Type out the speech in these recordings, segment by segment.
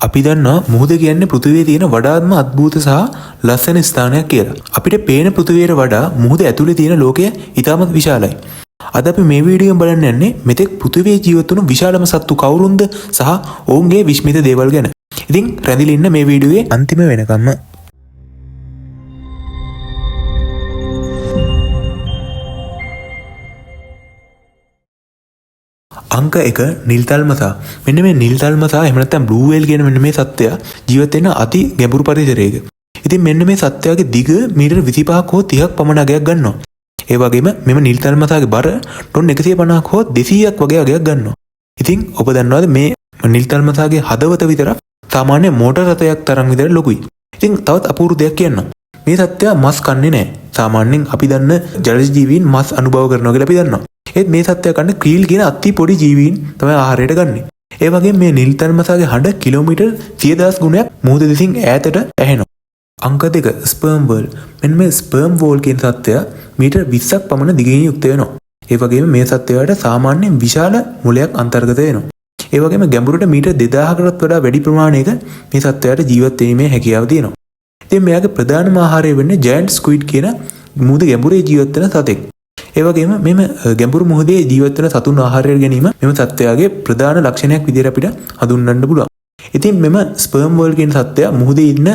අපි දන්නවා මුහුද කියන්නේ පෘථිවියේ තියෙන වඩාත්ම අద్භූත සහ ලස්සන ස්ථානයක් කියලා. අපිට පේන පෘථිවියට වඩා මුහුද ඇතුලේ තියෙන ලෝකය ඉතාමත් විශාලයි. අද අපි මේ වීඩියෝෙන් බලන්න යන්නේ මෙතෙක් පෘථිවියේ ජීවත් වුණු විශාලම සත්තු කවුරුන්ද සහ ඔවුන්ගේ විශ්මිත දේවල් ගැන. ඉතින් රැඳිලා ඉන්න මේ වීඩියෝවේ අන්තිම වෙනකම්ම. අංක 1 නිල්තල්මසා. මෙන්න මේ නිල්තල්මසා එහෙම නැත්නම් බ්ලූ වේල් කියන මෙන්න මේ සත්වයා ජීවත් වෙන අති ගැඹුරු පරිසරයක. ඉතින් මෙන්න මේ සත්වයාගේ දිග මීටර 25ක් හෝ 30ක් පමණ අගයක් ගන්නවා. ඒ වගේම මෙම නිල්තල්මසාගේ බර ටොන් 150ක් හෝ 200ක් වගේ අගයක් ගන්නවා. ඉතින් ඔබ දන්නවද මේ නිල්තල්මසාගේ හදවත විතර සාමාන්‍ය මෝටර් රථයක් තරම් විතර ලොකුයි. ඉතින් තවත් අපූර්ව දෙයක් කියන්නම්. මේ සත්වයා මස් කන්නේ නැහැ. සාමාන්‍යයෙන් අපි දන්න ජලජ ජීවීන් මස් අනුභව කරනවා කියලා අපි දන්නවා. ඒත් මේ සත්වයා කන්නේ ක්‍රීල් කියන අති පොඩි ජීවීන් තමයි ආහාරයට ගන්නෙ. ඒ වගේම මේ නිල්තල්මසාගේ හඬ කිලෝමීටර් 100,000 ගුණයක් මුහුද දෙසින් ඈතට ඇහෙනවා. අංක 2 ස්පර්ම් වෝල්. මෙන්න මේ ස්පර්ම් වෝල් කියන සත්වයා මීටර් 20ක් පමණ දිගින් යුක්ත වෙනවා. ඒ වගේම මේ සත්වයාට සාමාන්‍යයෙන් විශාල මොලයක් අන්තර්ගත වෙනවා. ඒ වගේම ගැඹුරට මීටර් 2000කටත් වඩා වැඩි ප්‍රමාණයක මේ සත්වයාට ජීවත් වීමේ හැකියාව තියෙනවා. ඉතින් මෙයාගේ ප්‍රධානම ආහාරය වෙන්නේ ජයන්ට් ස්ක්විඩ් කියන මුහුද ගැඹුරේ ජීවත් වෙන සතෙක්. ඒ වගේම මෙම ගැඹුරු මුහුදේ ජීවත් වෙන සතුන් ආහාරයට ගැනීම මෙම සත්වයාගේ ප්‍රධාන ලක්ෂණයක් විදිහට අපිට හඳුන්වන්න පුළුවන්. ඉතින් මෙම ස්පර්ම් වෝල් කියන සත්වයා මුහුදේ ඉන්න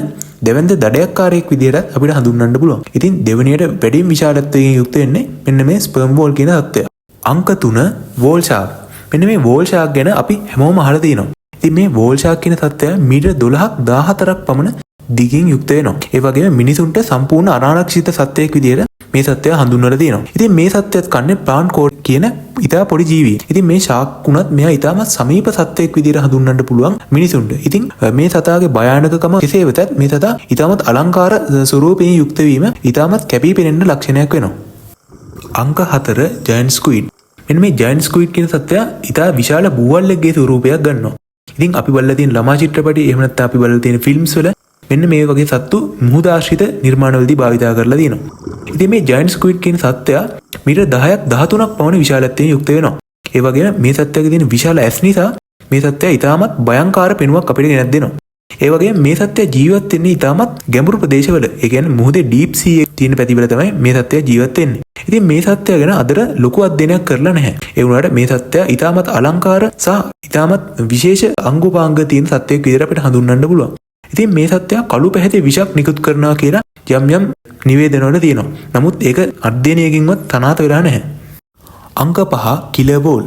දෙවැන්ද දඩයක්කාරයෙක් විදිහට අපිට හඳුන්වන්න පුළුවන්. ඉතින් දෙවෙනියට වැඩිම විශාලත්වයෙන් යුක්ත වෙන්නේ මෙන්න මේ ස්පර්ම් වෝල් කියන සත්වයා. අංක 3 වෝල් ෂාක්. මෙන්න මේ වෝල් ෂාක් ගැන අපි හැමෝම අහලා තියෙනවා. ඉතින් මේ වෝල් ෂාක් කියන සත්වයා මීටර 12ක් 14ක් පමණ දිගින් යුක්ත වෙනවා. ඒ වගේම මිනිසුන්ට සම්පූර්ණ අනාරක්ෂිත සත්වයෙක් විදිහට මේ සත්වයා හඳුන්වලා තියෙනවා. ඉතින් මේ සත්වයාත් කන්නේ ප්ලාන්ට් කෝඩ් කියන ඉතා පොඩි ජීවියෙක්. ඉතින් මේ ෂාක් වුණත් මෙයා ඉතාමත් සමීප සත්වයෙක් විදිහට හඳුන්වන්න පුළුවන් මිනිසුන්ට. ඉතින් මේ සතාගේ භයානකකම කෙසේ වෙතත් මේ සතා ඉතාමත් අලංකාර ස්වරූපයෙන් යුක්ත වීම ඉතාමත් කැපී පෙනෙන ලක්ෂණයක් වෙනවා. අංක 4 ජයන්ට් ස්ක්විඩ්. මෙන්න මේ ජයන්ට් ස්ක්විඩ් කියන සත්වයා ඉතා විශාල බූවල්ලෙක්ගේ ස්වරූපයක් ගන්නවා. ඉතින් අපි බලලා තියෙන ළමා චිත්‍රපටි එහෙම නැත්නම් අපි බලලා තියෙන ෆිල්ම්ස් වල මෙන්න මේ වගේ සත්තු මුහුද ආශ්‍රිත නිර්මාණවලදී භාවිතා කරලා තියෙනවා. ඉතින් මේ ජයන්ට් ස්ක්විඩ් කියන සත්වයා මීටර 10ක් 13ක් පමණ විශාලත්වයෙන් යුක්ත වෙනවා. ඒ වගේම මේ සත්වයාගේ තියෙන විශාල ඇස් නිසා මේ සත්වයා ඉතාමත් භයංකාර පෙනුමක් අපිට ගෙනත් දෙනවා. ඒ වගේම මේ සත්වයා ජීවත් වෙන්නේ ඉතාමත් ගැඹුරු ප්‍රදේශවල. ඒ කියන්නේ මුහුදේ ඩීප් සී එකේ තියෙන පැතිවල තමයි මේ සත්වයා ජීවත් වෙන්නේ. ඉතින් මේ සත්වයා ගැන අදට ලොකු අධ්‍යයනයක් කරලා නැහැ. ඒ වුණාට මේ සත්වයා ඉතාමත් අලංකාර සහ ඉතාමත් විශේෂ අංගෝපාංග තියෙන සත්වයෙක් විදිහට අපිට හඳුන්වන්න පුළුවන්. ඉතින් මේ සත්වයා කළු පැහැති විෂක් නිකුත් කරනවා කියලා යම් නිවේදනවල තියෙනවා. නමුත් ඒක අධ්‍යයනයකින්වත් තනාත වෙලා නැහැ. අංක 5 කිලර් වෝල්.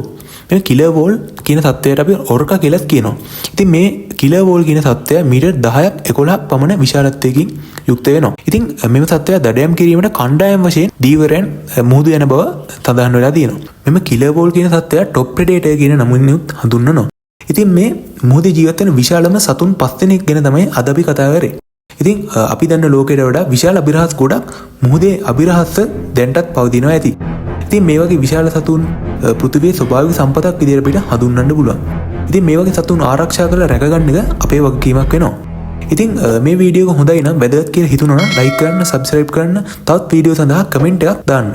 මේ කිලර් වෝල් කියන සත්වයට අපි ඔර්කා කියලාත් කියනවා. ඉතින් මේ කිලර් වෝල් කියන සත්වයා මීටර් 10ක් 11ක් පමණ විශාලත්වයකින් යුක්ත වෙනවා. ඉතින් මෙම සත්වයා දඩයම් කිරීමට කණ්ඩායම් වශයෙන් දීවරයන් මුහුදු යන බව සඳහන් වෙලා තියෙනවා. මෙම කිලර් වෝල් කියන සත්වයා ටොප් ප්‍රෙඩේටර් කියන නමින් හඳුන්වනවා. ඉතින් මේ මුහුදේ ජීවත් වෙන විශාලම සතුන් 5 දෙනෙක් ගැන තමයි අද අපි කතා කරේ. ඉතින් අපි දන්න ලෝකයට වඩා විශාල අභිරහස් ගොඩක් මුහුදේ අභිරහස් දැන්ටත් පවතිනවා ඇති. ඉතින් මේ වගේ විශාල සතුන් පෘථිවියේ ස්වභාවික සම්පතක් විදිහට අපිට හඳුන්වන්න පුළුවන්. ඉතින් මේ වගේ සතුන් ආරක්ෂා කරලා රැකගන්න එක අපේ වගකීමක් වෙනවා. ඉතින් මේ වීඩියෝ එක හොඳයි නම් වැදගත් කියලා හිතුණා නම් ලයික් කරන්න, සබ්ස්ක්‍රයිබ් කරන්න, තවත් වීඩියෝ සඳහා කමෙන්ට් එකක් දාන්න.